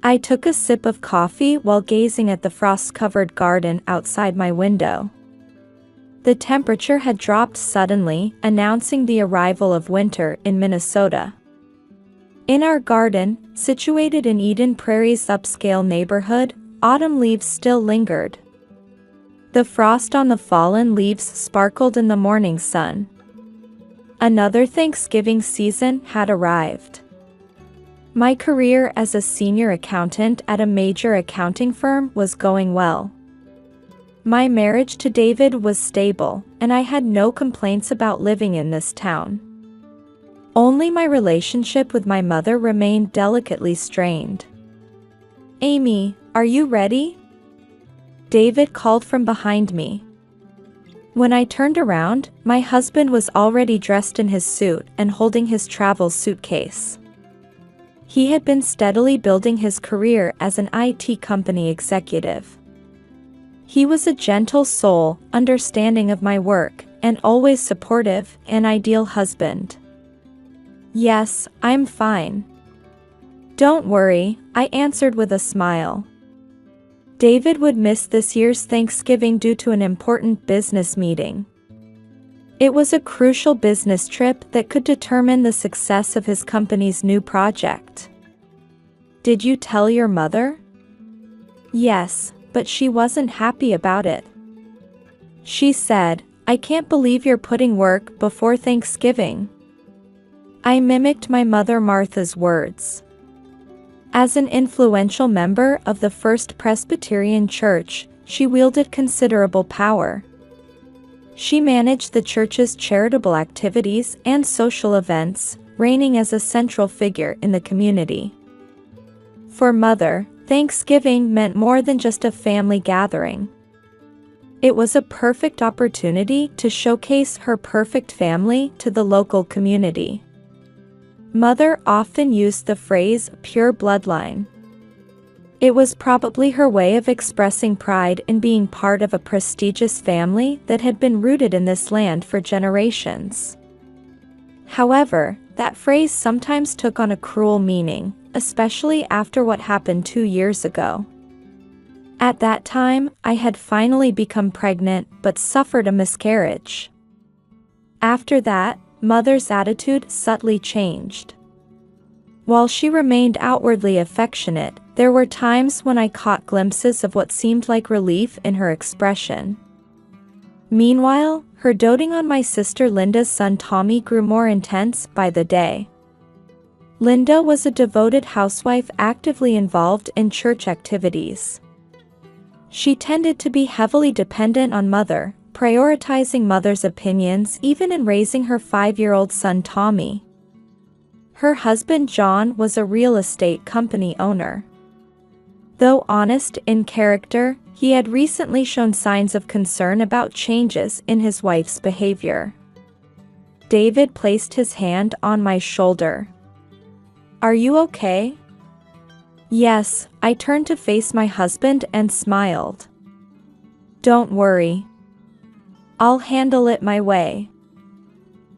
I took a sip of coffee while gazing at the frost-covered garden outside my window. The temperature had dropped suddenly, announcing the arrival of winter in Minnesota. In our garden, situated in Eden Prairie's upscale neighborhood, autumn leaves still lingered. The frost on the fallen leaves sparkled in the morning sun. Another Thanksgiving season had arrived. My career as a senior accountant at a major accounting firm was going well. My marriage to David was stable, and I had no complaints about living in this town. Only my relationship with my mother remained delicately strained. "Amy, are you ready?" David called from behind me. When I turned around, my husband was already dressed in his suit and holding his travel suitcase. He had been steadily building his career as an IT company executive. He was a gentle soul, understanding of my work, and always supportive, an ideal husband. "Yes, I'm fine." "Don't worry," I answered with a smile. David would miss this year's Thanksgiving due to an important business meeting. It was a crucial business trip that could determine the success of his company's new project. "Did you tell your mother?" "Yes, but she wasn't happy about it. She said, 'I can't believe you're putting work before Thanksgiving.'" I mimicked my mother Martha's words. As an influential member of the First Presbyterian Church, she wielded considerable power. She managed the church's charitable activities and social events, reigning as a central figure in the community. For Mother, Thanksgiving meant more than just a family gathering. It was a perfect opportunity to showcase her perfect family to the local community. Mother often used the phrase "pure bloodline." It was probably her way of expressing pride in being part of a prestigious family that had been rooted in this land for generations. However, that phrase sometimes took on a cruel meaning, especially after what happened 2 years ago. At that time, I had finally become pregnant but suffered a miscarriage. After that, Mother's attitude subtly changed. While she remained outwardly affectionate, there were times when I caught glimpses of what seemed like relief in her expression. Meanwhile, her doting on my sister Linda's son Tommy grew more intense by the day. Linda was a devoted housewife actively involved in church activities. She tended to be heavily dependent on Mother, prioritizing Mother's opinions even in raising her 5-year-old son Tommy. Her husband John was a real estate company owner. Though honest in character, he had recently shown signs of concern about changes in his wife's behavior. David placed his hand on my shoulder. "Are you okay?" "Yes," I turned to face my husband and smiled. "Don't worry. I'll handle it my way."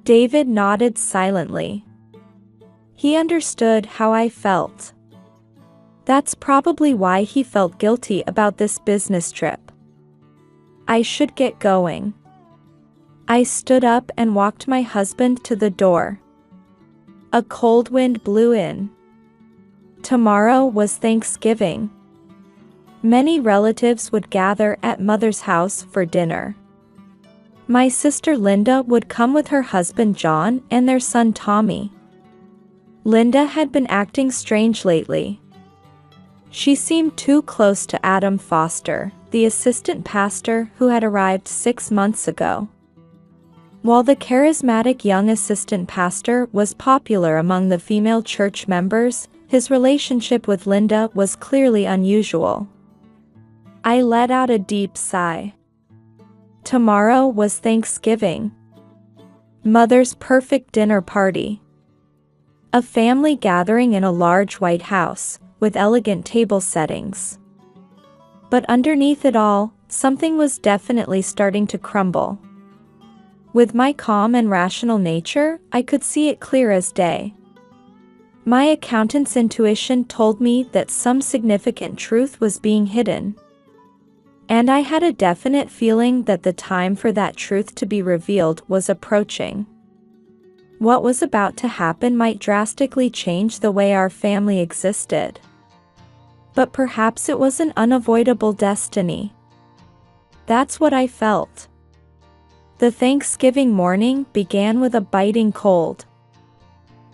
David nodded silently. He understood how I felt. That's probably why he felt guilty about this business trip. I should get going. I stood up and walked my husband to the door. A cold wind blew in. Tomorrow was Thanksgiving. Many relatives would gather at Mother's house for dinner. My sister Linda would come with her husband John and their son Tommy. Linda had been acting strange lately. She seemed too close to Adam Foster, the assistant pastor who had arrived 6 months ago. While the charismatic young assistant pastor was popular among the female church members, his relationship with Linda was clearly unusual. I let out a deep sigh. Tomorrow was Thanksgiving. Mother's perfect dinner party. A family gathering in a large white house, with elegant table settings. But underneath it all, something was definitely starting to crumble. With my calm and rational nature, I could see it clear as day. My accountant's intuition told me that some significant truth was being hidden. And I had a definite feeling that the time for that truth to be revealed was approaching. What was about to happen might drastically change the way our family existed. But perhaps it was an unavoidable destiny. That's what I felt. The Thanksgiving morning began with a biting cold.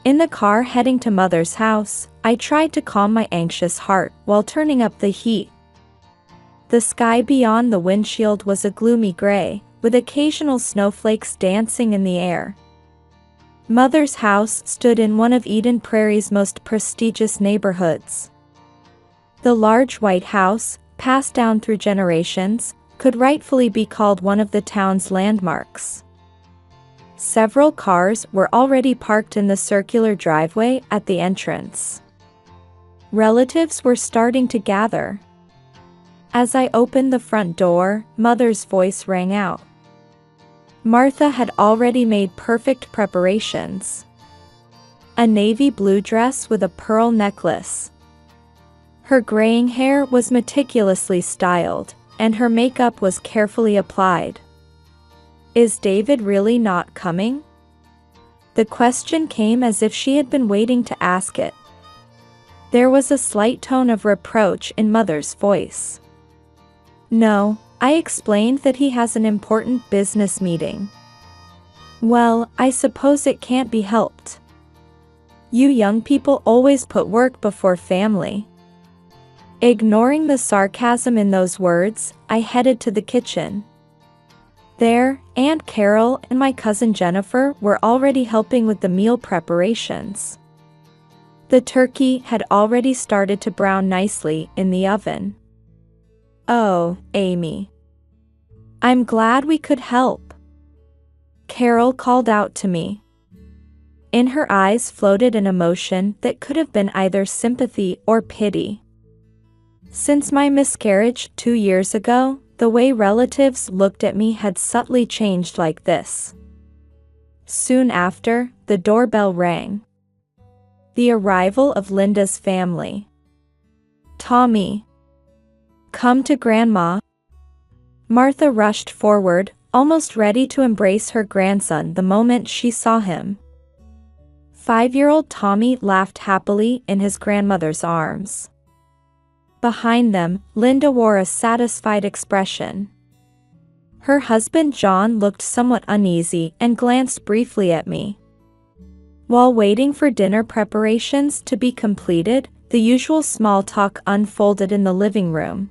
In the car heading to Mother's house, I tried to calm my anxious heart while turning up the heat. The sky beyond the windshield was a gloomy gray, with occasional snowflakes dancing in the air. Mother's house stood in one of Eden Prairie's most prestigious neighborhoods. The large white house, passed down through generations, could rightfully be called one of the town's landmarks. Several cars were already parked in the circular driveway at the entrance. Relatives were starting to gather. As I opened the front door, Mother's voice rang out. Martha had already made perfect preparations. A navy blue dress with a pearl necklace. Her graying hair was meticulously styled, and her makeup was carefully applied. Is David really not coming? The question came as if she had been waiting to ask it. There was a slight tone of reproach in Mother's voice. No, I explained that he has an important business meeting. Well, I suppose it can't be helped. You young people always put work before family. Ignoring the sarcasm in those words, I headed to the kitchen. There, Aunt Carol and my cousin Jennifer were already helping with the meal preparations. The turkey had already started to brown nicely in the oven. Oh, Amy. I'm glad we could help. Carol called out to me. In her eyes floated an emotion that could have been either sympathy or pity. Since my miscarriage 2 years ago, the way relatives looked at me had subtly changed like this. Soon after, the doorbell rang. The arrival of Linda's family. Tommy. Come to Grandma. Martha rushed forward, almost ready to embrace her grandson the moment she saw him. 5-year-old Tommy laughed happily in his grandmother's arms. Behind them, Linda wore a satisfied expression. Her husband John looked somewhat uneasy and glanced briefly at me. While waiting for dinner preparations to be completed, the usual small talk unfolded in the living room.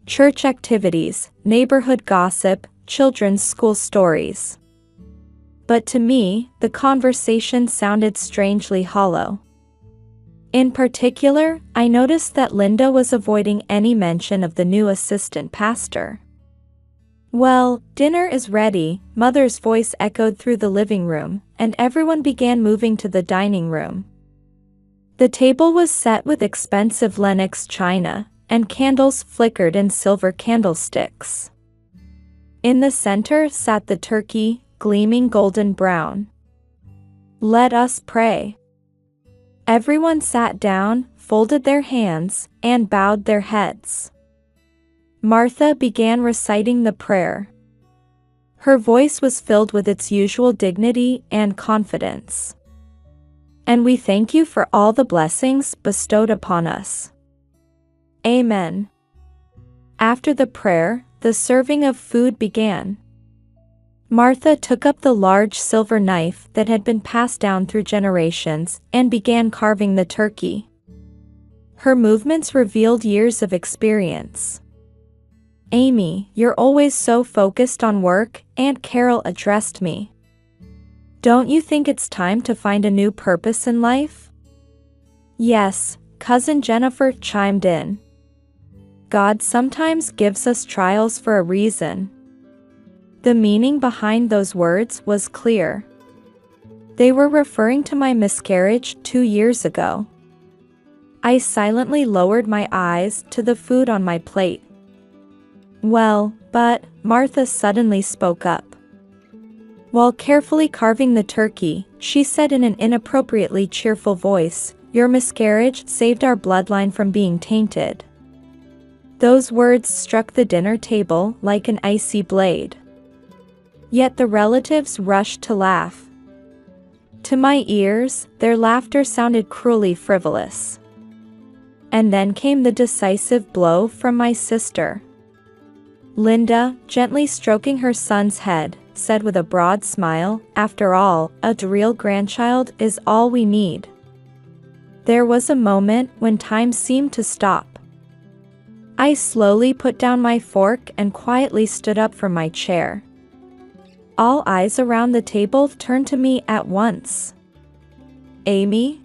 Church activities, neighborhood gossip, children's school stories. But to me, the conversation sounded strangely hollow. In particular, I noticed that Linda was avoiding any mention of the new assistant pastor. Well, dinner is ready, Mother's voice echoed through the living room, and everyone began moving to the dining room. The table was set with expensive Lenox china, and candles flickered in silver candlesticks. In the center sat the turkey, gleaming golden brown. Let us pray. Everyone sat down, folded their hands, and bowed their heads. Martha began reciting the prayer. Her voice was filled with its usual dignity and confidence. And we thank you for all the blessings bestowed upon us. Amen. After the prayer, the serving of food began. Martha took up the large silver knife that had been passed down through generations and began carving the turkey. Her movements revealed years of experience. Amy, you're always so focused on work, Aunt Carol addressed me. Don't you think it's time to find a new purpose in life? Yes, Cousin Jennifer chimed in. God sometimes gives us trials for a reason. The meaning behind those words was clear. They were referring to my miscarriage 2 years ago. I silently lowered my eyes to the food on my plate. Well, but, Martha suddenly spoke up. While carefully carving the turkey, she said in an inappropriately cheerful voice, "Your miscarriage saved our bloodline from being tainted." Those words struck the dinner table like an icy blade. Yet the relatives rushed to laugh. To my ears, their laughter sounded cruelly frivolous. And then came the decisive blow from my sister. Linda, gently stroking her son's head, said with a broad smile, "After all, a real grandchild is all we need." There was a moment when time seemed to stop. I slowly put down my fork and quietly stood up from my chair. All eyes around the table turned to me at once. "Amy?"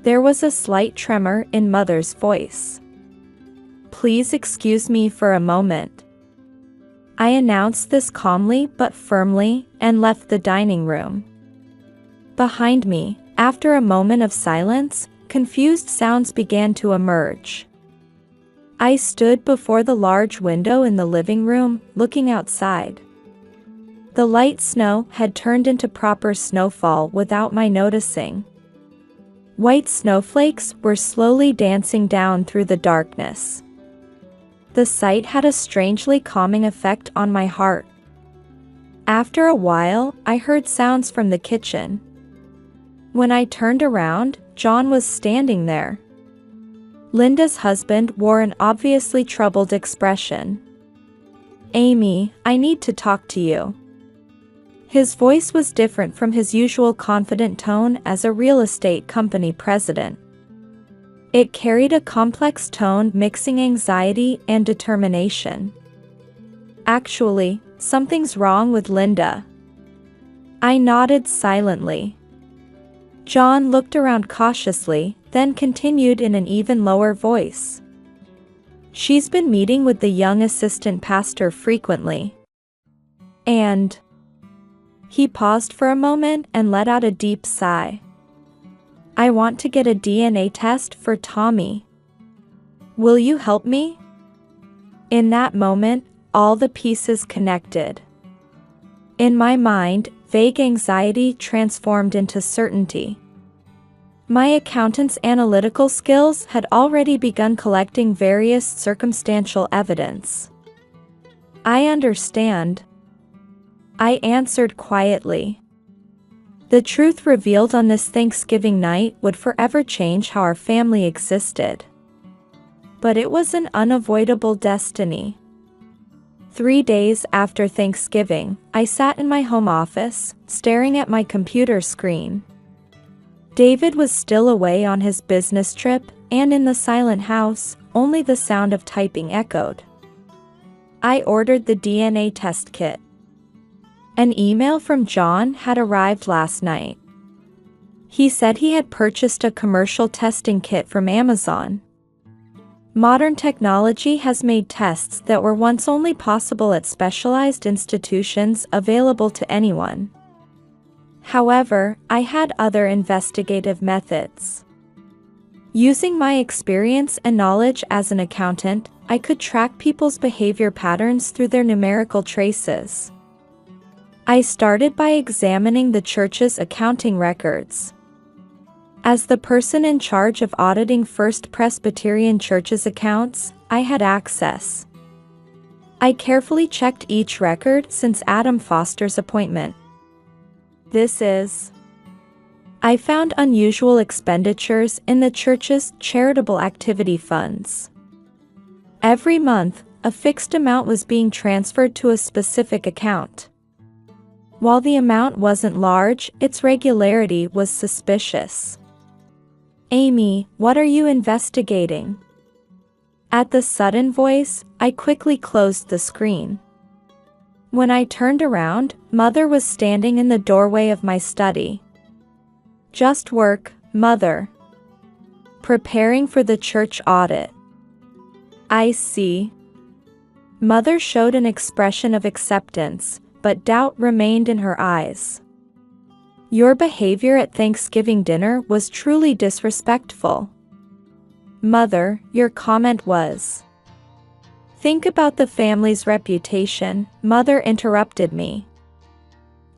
There was a slight tremor in Mother's voice. "Please excuse me for a moment." I announced this calmly but firmly and left the dining room. Behind me, after a moment of silence, confused sounds began to emerge. I stood before the large window in the living room, looking outside. The light snow had turned into proper snowfall without my noticing. White snowflakes were slowly dancing down through the darkness. The sight had a strangely calming effect on my heart. After a while, I heard sounds from the kitchen. When I turned around, John was standing there. Linda's husband wore an obviously troubled expression. "Amy, I need to talk to you." His voice was different from his usual confident tone as a real estate company president. It carried a complex tone mixing anxiety and determination. "Actually, something's wrong with Linda." I nodded silently. John looked around cautiously, then continued in an even lower voice. "She's been meeting with the young assistant pastor frequently. And..." He paused for a moment and let out a deep sigh. "I want to get a DNA test for Tommy. Will you help me?" In that moment, all the pieces connected. In my mind, vague anxiety transformed into certainty. My accountant's analytical skills had already begun collecting various circumstantial evidence. "I understand," I answered quietly. The truth revealed on this Thanksgiving night would forever change how our family existed. But it was an unavoidable destiny. 3 days after Thanksgiving, I sat in my home office, staring at my computer screen. David was still away on his business trip, and in the silent house, only the sound of typing echoed. I ordered the DNA test kit. An email from John had arrived last night. He said he had purchased a commercial testing kit from Amazon. Modern technology has made tests that were once only possible at specialized institutions available to anyone. However, I had other investigative methods. Using my experience and knowledge as an accountant, I could track people's behavior patterns through their numerical traces. I started by examining the church's accounting records. As the person in charge of auditing First Presbyterian Church's accounts, I had access. I carefully checked each record since Adam Foster's appointment. I found unusual expenditures in the church's charitable activity funds. Every month, a fixed amount was being transferred to a specific account. While the amount wasn't large, its regularity was suspicious. "Amy, what are you investigating?" At the sudden voice, I quickly closed the screen. When I turned around, Mother was standing in the doorway of my study. "Just work, Mother. Preparing for the church audit." "I see." Mother showed an expression of acceptance, but doubt remained in her eyes. "Your behavior at Thanksgiving dinner was truly disrespectful." "Mother, your comment was..." "Think about the family's reputation," Mother interrupted me.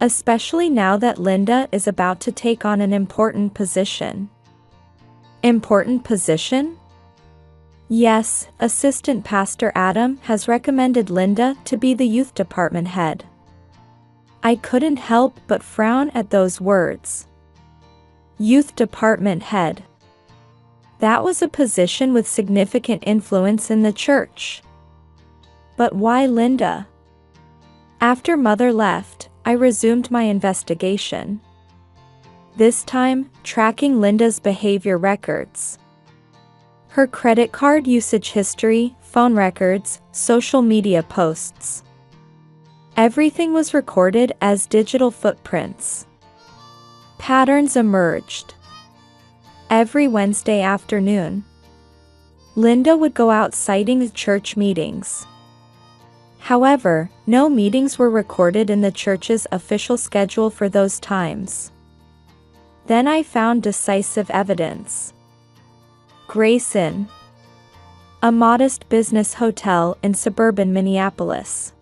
especially now that Linda is about to take on an important position. Important position? Yes, Assistant Pastor Adam has recommended Linda to be the youth department head. I couldn't help but frown at those words. Youth department head. That was a position with significant influence in the church. But why Linda? After Mother left, I resumed my investigation. This time, tracking Linda's behavior records. Her credit card usage history, phone records, social media posts. Everything was recorded as digital footprints. Patterns emerged. Every Wednesday afternoon, Linda would go out citing church meetings. However, no meetings were recorded in the church's official schedule for those times. Then I found decisive evidence. Grace Inn, a modest business hotel in suburban Minneapolis.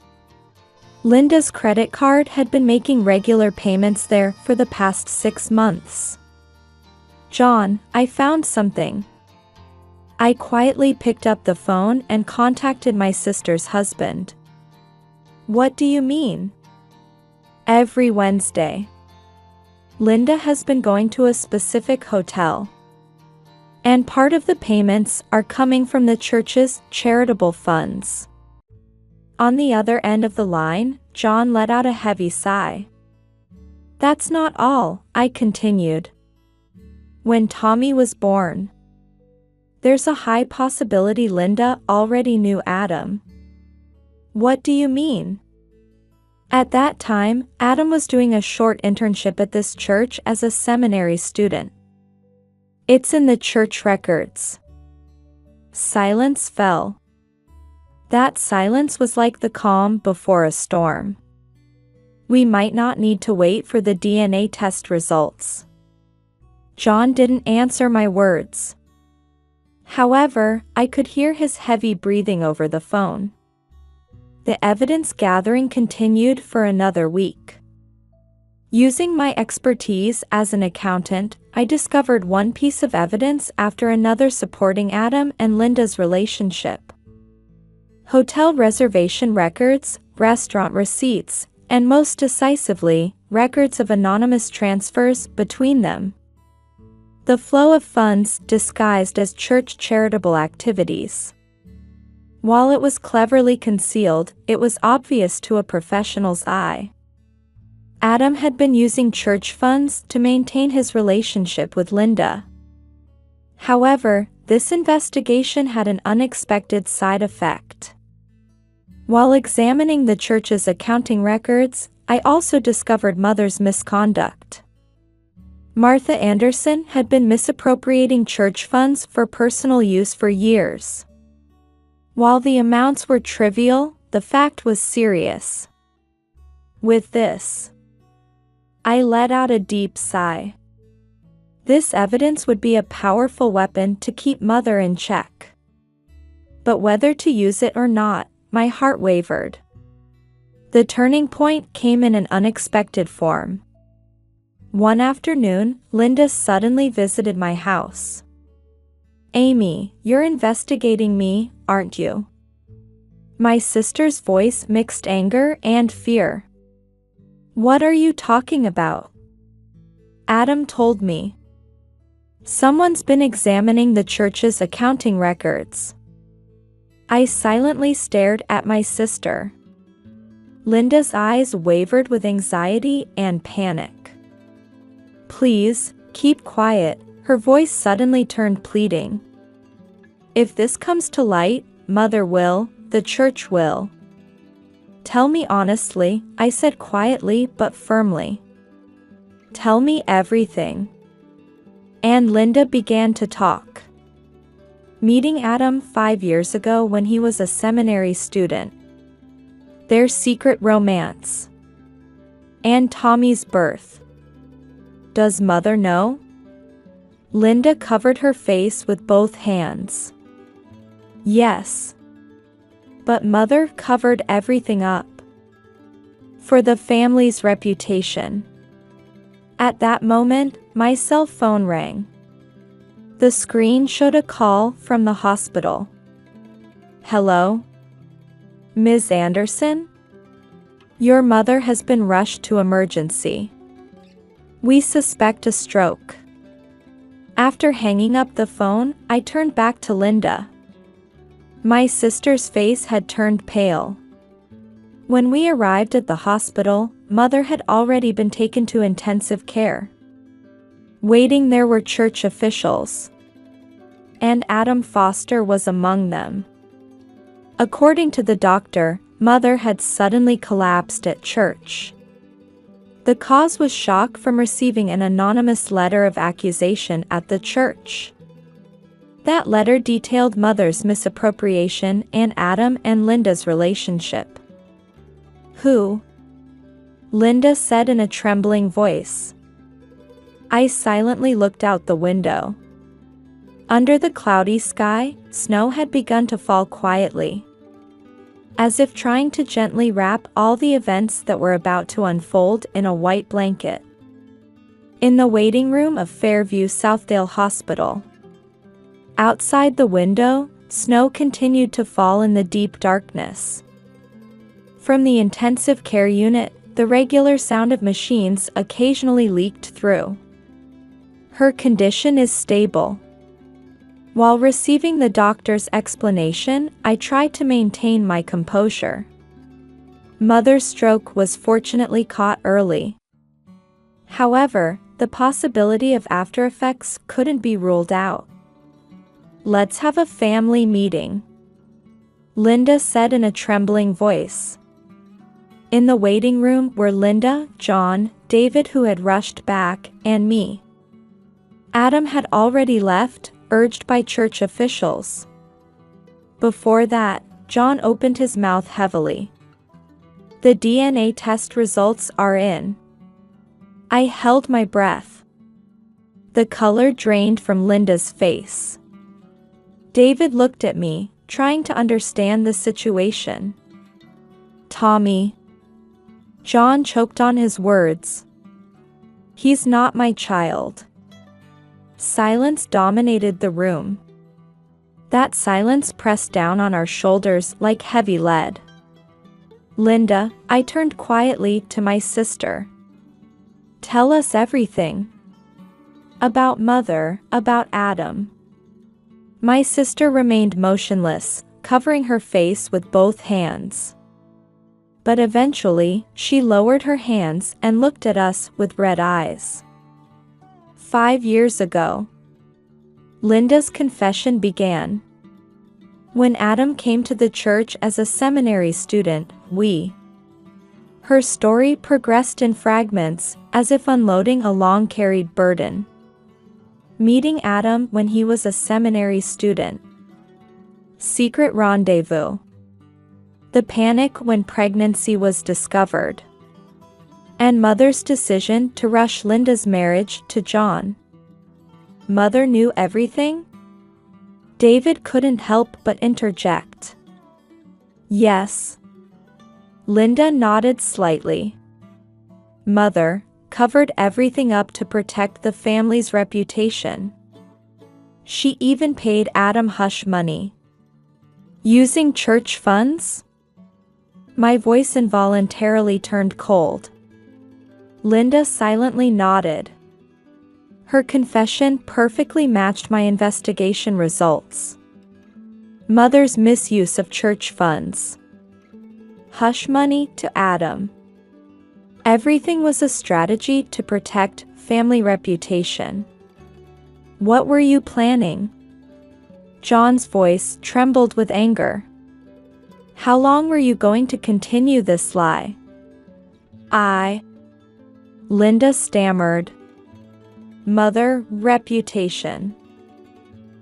Linda's credit card had been making regular payments there for the past 6 months. John, I found something. I quietly picked up the phone and contacted my sister's husband. What do you mean? Every Wednesday, Linda has been going to a specific hotel. And part of the payments are coming from the church's charitable funds. On the other end of the line, John let out a heavy sigh. That's not all, I continued. When Tommy was born, there's a high possibility Linda already knew Adam. What do you mean? At that time, Adam was doing a short internship at this church as a seminary student. It's in the church records. Silence fell. That silence was like the calm before a storm. We might not need to wait for the DNA test results. John didn't answer my words. However, I could hear his heavy breathing over the phone. The evidence gathering continued for another week. Using my expertise as an accountant, I discovered one piece of evidence after another supporting Adam and Linda's relationship. Hotel reservation records, restaurant receipts, and most decisively, records of anonymous transfers between them. The flow of funds disguised as church charitable activities. While it was cleverly concealed, it was obvious to a professional's eye. Adam had been using church funds to maintain his relationship with Linda. However, this investigation had an unexpected side effect. While examining the church's accounting records, I also discovered Mother's misconduct. Martha Anderson had been misappropriating church funds for personal use for years. While the amounts were trivial, the fact was serious. With this, I let out a deep sigh. This evidence would be a powerful weapon to keep Mother in check. But whether to use it or not, my heart wavered. The turning point came in an unexpected form. One afternoon, Linda suddenly visited my house. Amy, you're investigating me, aren't you? My sister's voice mixed anger and fear. What are you talking about? Adam told me. Someone's been examining the church's accounting records. I silently stared at my sister. Linda's eyes wavered with anxiety and panic. Please, keep quiet, her voice suddenly turned pleading. If this comes to light, Mother will, the church will. Tell me honestly, I said quietly but firmly. Tell me everything. And Linda began to talk. Meeting Adam 5 years ago when he was a seminary student. Their secret romance. And Tommy's birth. Does Mother know? Linda covered her face with both hands. Yes. But Mother covered everything up. For the family's reputation. At that moment, my cell phone rang. The screen showed a call from the hospital. Hello? Ms. Anderson? Your mother has been rushed to emergency. We suspect a stroke. After hanging up the phone, I turned back to Linda. My sister's face had turned pale. When we arrived at the hospital, Mother had already been taken to intensive care. Waiting there were church officials. And Adam Foster was among them. According to the doctor, Mother had suddenly collapsed at church. The cause was shock from receiving an anonymous letter of accusation at the church. That letter detailed Mother's misappropriation and Adam and Linda's relationship. Who? Linda said in a trembling voice. I silently looked out the window. Under the cloudy sky, snow had begun to fall quietly, as if trying to gently wrap all the events that were about to unfold in a white blanket. In the waiting room of Fairview Southdale Hospital. Outside the window, snow continued to fall in the deep darkness. From the intensive care unit, the regular sound of machines occasionally leaked through. Her condition is stable. While receiving the doctor's explanation, I tried to maintain my composure. Mother's stroke was fortunately caught early. However, the possibility of aftereffects couldn't be ruled out. Let's have a family meeting, Linda said in a trembling voice. In the waiting room were Linda, John, David who had rushed back, and me. Adam had already left, urged by church officials. Before that, John opened his mouth heavily. The DNA test results are in. I held my breath. The color drained from Linda's face. David looked at me, trying to understand the situation. Tommy. John choked on his words. He's not my child. Silence dominated the room. That silence pressed down on our shoulders like heavy lead. Linda, I turned quietly to my sister. Tell us everything. About Mother, about Adam. My sister remained motionless, covering her face with both hands. But eventually, she lowered her hands and looked at us with red eyes. 5 years ago. Linda's confession began. When Adam came to the church as a seminary student, Her story progressed in fragments, as if unloading a long-carried burden. Meeting Adam when he was a seminary student. Secret rendezvous. The panic when pregnancy was discovered. And Mother's decision to rush Linda's marriage to John. Mother knew everything? David couldn't help but interject. Yes. Linda nodded slightly. Mother covered everything up to protect the family's reputation. She even paid Adam hush money. Using church funds? My voice involuntarily turned cold. Linda silently nodded. Her confession perfectly matched my investigation results. Mother's misuse of church funds. Hush money to Adam. Everything was a strategy to protect family reputation. What were you planning? John's voice trembled with anger. How long were you going to continue this lie? Linda stammered. Mother, reputation.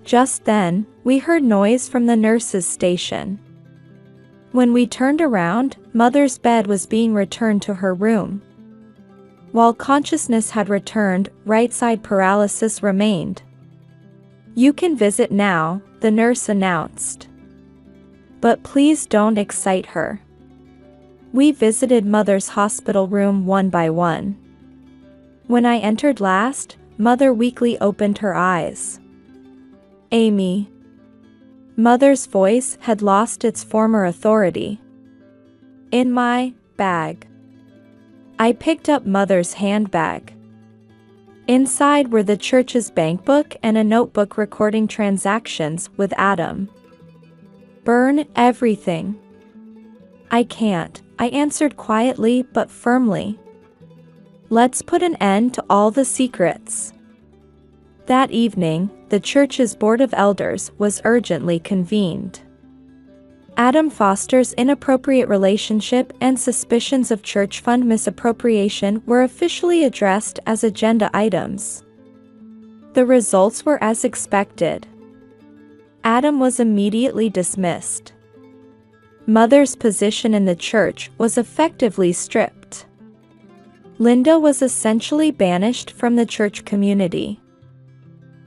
Just then, we heard noise from the nurse's station. When we turned around, Mother's bed was being returned to her room. While consciousness had returned, right-side paralysis remained. You can visit now, the nurse announced. But please don't excite her. We visited Mother's hospital room one by one. When I entered last, Mother weakly opened her eyes. Amy. Mother's voice had lost its former authority. In my bag. I picked up Mother's handbag. Inside were the church's bankbook and a notebook recording transactions with Adam. Burn everything. I can't, I answered quietly but firmly. Let's put an end to all the secrets. That evening, the church's board of elders was urgently convened. Adam Foster's inappropriate relationship and suspicions of church fund misappropriation were officially addressed as agenda items. The results were as expected. Adam was immediately dismissed. Mother's position in the church was effectively stripped. Linda was essentially banished from the church community.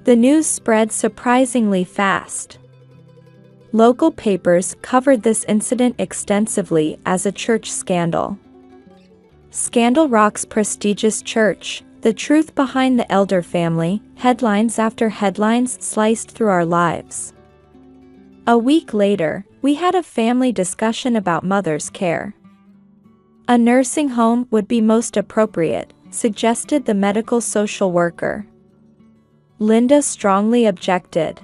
The news spread surprisingly fast. Local papers covered this incident extensively as a church scandal. Scandal rocks prestigious church, the truth behind the elder family, headlines after headlines sliced through our lives. A week later, we had a family discussion about Mother's care. A nursing home would be most appropriate, suggested the medical social worker. Linda strongly objected.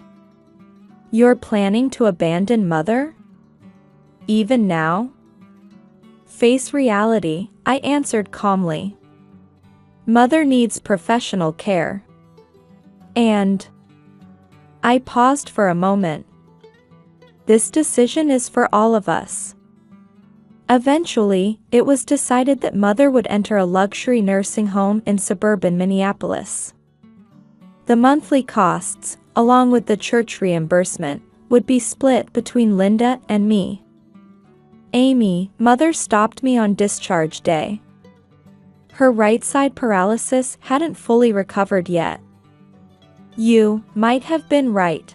You're planning to abandon Mother? Even now? Face reality, I answered calmly. Mother needs professional care. And I paused for a moment. This decision is for all of us. Eventually, it was decided that Mother would enter a luxury nursing home in suburban Minneapolis. The monthly costs, along with the church reimbursement, would be split between Linda and me. Amy, Mother stopped me on discharge day. Her right side paralysis hadn't fully recovered yet. You might have been right.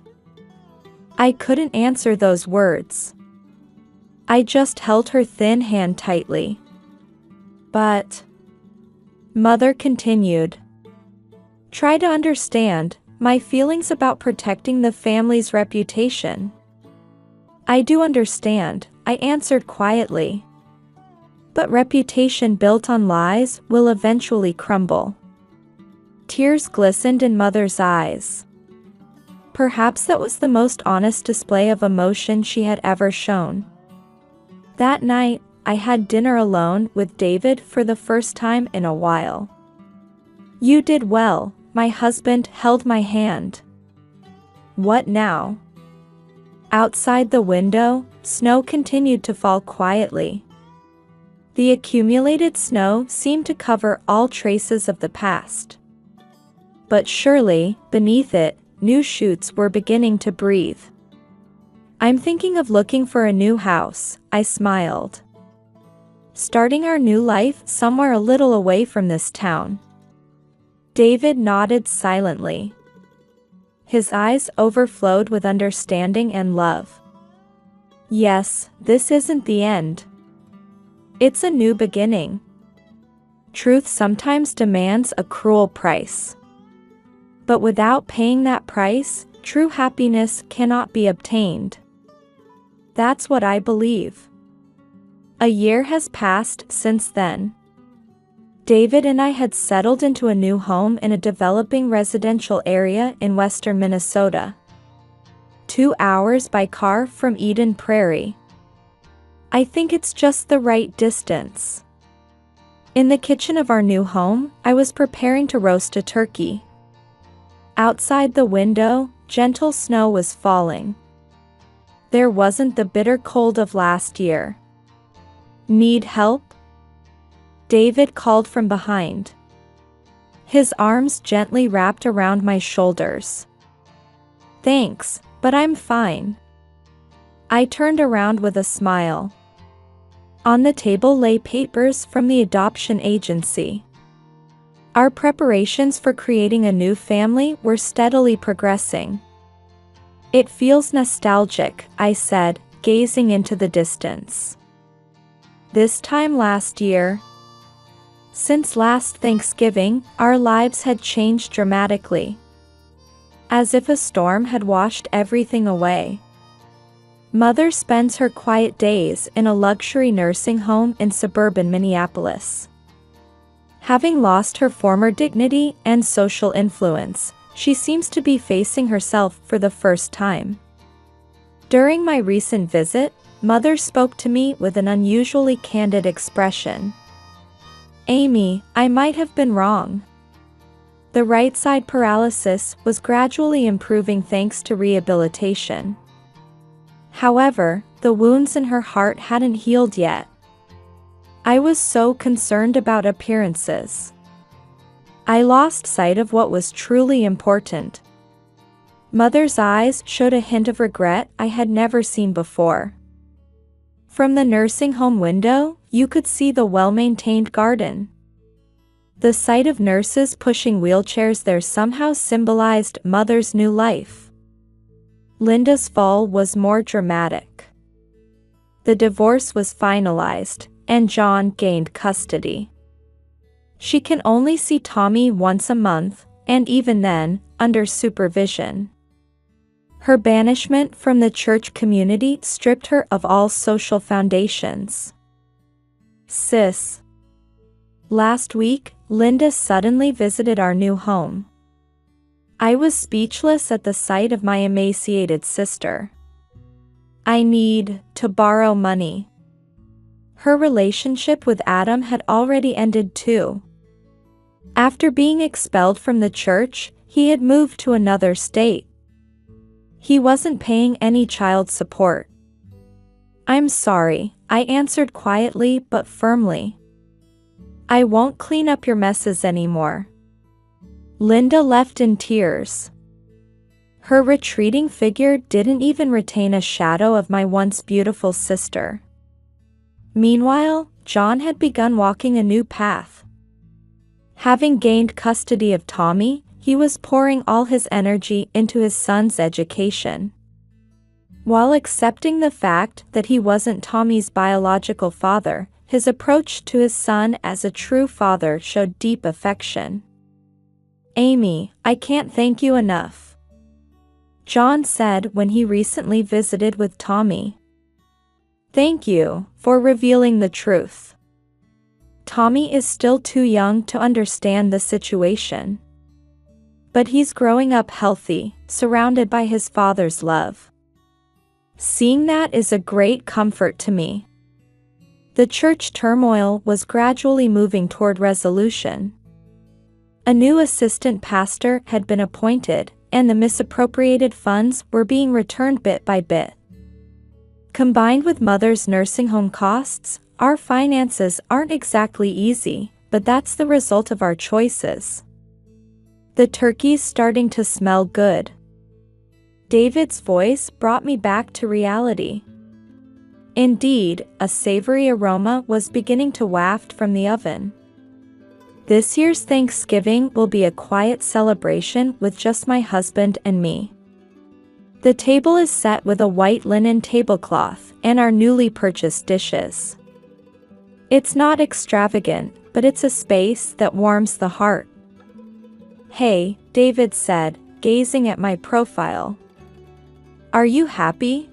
I couldn't answer those words. I just held her thin hand tightly. But Mother continued. Try to understand my feelings about protecting the family's reputation. I do understand, I answered quietly. But reputation built on lies will eventually crumble. Tears glistened in Mother's eyes. Perhaps that was the most honest display of emotion she had ever shown. That night, I had dinner alone with David for the first time in a while. You did well, my husband held my hand. What now? Outside the window, snow continued to fall quietly. The accumulated snow seemed to cover all traces of the past. But surely, beneath it, new shoots were beginning to breathe. I'm thinking of looking for a new house, I smiled. Starting our new life somewhere a little away from this town. David nodded silently. His eyes overflowed with understanding and love. Yes, this isn't the end. It's a new beginning. Truth sometimes demands a cruel price. But without paying that price, true happiness cannot be obtained. That's what I believe. A year has passed since then. David and I had settled into a new home in a developing residential area in western Minnesota. 2 hours by car from Eden Prairie. I think it's just the right distance. In the kitchen of our new home, I was preparing to roast a turkey. Outside the window, gentle snow was falling. There wasn't the bitter cold of last year. Need help? David called from behind. His arms gently wrapped around my shoulders. Thanks, but I'm fine. I turned around with a smile. On the table lay papers from the adoption agency. Our preparations for creating a new family were steadily progressing. It feels nostalgic, I said, gazing into the distance. This time last year. Since last Thanksgiving, our lives had changed dramatically. As if a storm had washed everything away. Mother spends her quiet days in a luxury nursing home in suburban Minneapolis. Having lost her former dignity and social influence, she seems to be facing herself for the first time. During my recent visit, Mother spoke to me with an unusually candid expression. "Amy, I might have been wrong. The right side paralysis was gradually improving thanks to rehabilitation. However, the wounds in her heart hadn't healed yet. I was so concerned about appearances. I lost sight of what was truly important." Mother's eyes showed a hint of regret I had never seen before. From the nursing home window, you could see the well-maintained garden. The sight of nurses pushing wheelchairs there somehow symbolized Mother's new life. Linda's fall was more dramatic. The divorce was finalized, and John gained custody. She can only see Tommy once a month, and even then, under supervision. Her banishment from the church community stripped her of all social foundations. Sis. Last week, Linda suddenly visited our new home. I was speechless at the sight of my emaciated sister. "I need to borrow money." Her relationship with Adam had already ended too. After being expelled from the church, he had moved to another state. He wasn't paying any child support. "I'm sorry," I answered quietly but firmly. "I won't clean up your messes anymore." Linda left in tears. Her retreating figure didn't even retain a shadow of my once beautiful sister. Meanwhile, John had begun walking a new path. Having gained custody of Tommy, he was pouring all his energy into his son's education. While accepting the fact that he wasn't Tommy's biological father, his approach to his son as a true father showed deep affection. "Amy, I can't thank you enough," John said when he recently visited with Tommy. "Thank you for revealing the truth. Tommy is still too young to understand the situation. But he's growing up healthy, surrounded by his father's love. Seeing that is a great comfort to me." The church turmoil was gradually moving toward resolution. A new assistant pastor had been appointed, and the misappropriated funds were being returned bit by bit. Combined with Mother's nursing home costs, our finances aren't exactly easy, but that's the result of our choices. The turkey's starting to smell good. David's voice brought me back to reality. Indeed, a savory aroma was beginning to waft from the oven. This year's Thanksgiving will be a quiet celebration with just my husband and me. The table is set with a white linen tablecloth and our newly purchased dishes. It's not extravagant, but it's a space that warms the heart. "Hey," David said, gazing at my profile. "Are you happy?"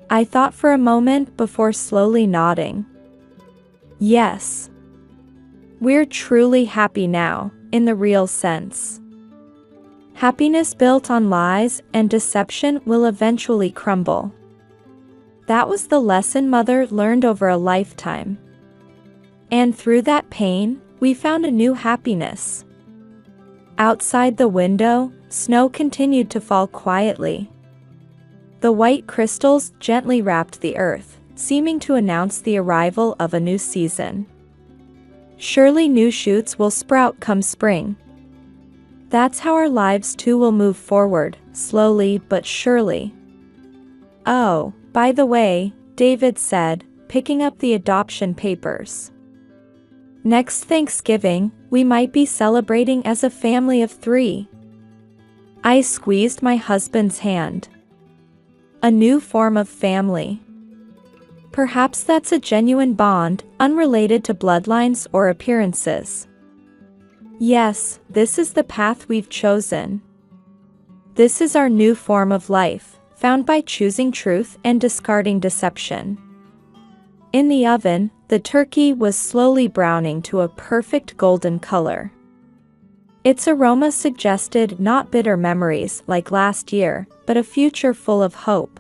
I thought for a moment before slowly nodding. "Yes. We're truly happy now, in the real sense. Happiness built on lies and deception will eventually crumble." That was the lesson Mother learned over a lifetime. And through that pain, we found a new happiness. Outside the window, snow continued to fall quietly. The white crystals gently wrapped the earth, seeming to announce the arrival of a new season. Surely new shoots will sprout come spring. That's how our lives too will move forward, slowly but surely. "Oh, by the way," David said, picking up the adoption papers. "Next Thanksgiving, we might be celebrating as a family of 3. I squeezed my husband's hand. "A new form of family. Perhaps that's a genuine bond, unrelated to bloodlines or appearances. Yes, this is the path we've chosen. This is our new form of life, found by choosing truth and discarding deception. In the oven, the turkey was slowly browning to a perfect golden color. Its aroma suggested not bitter memories like last year, but a future full of hope.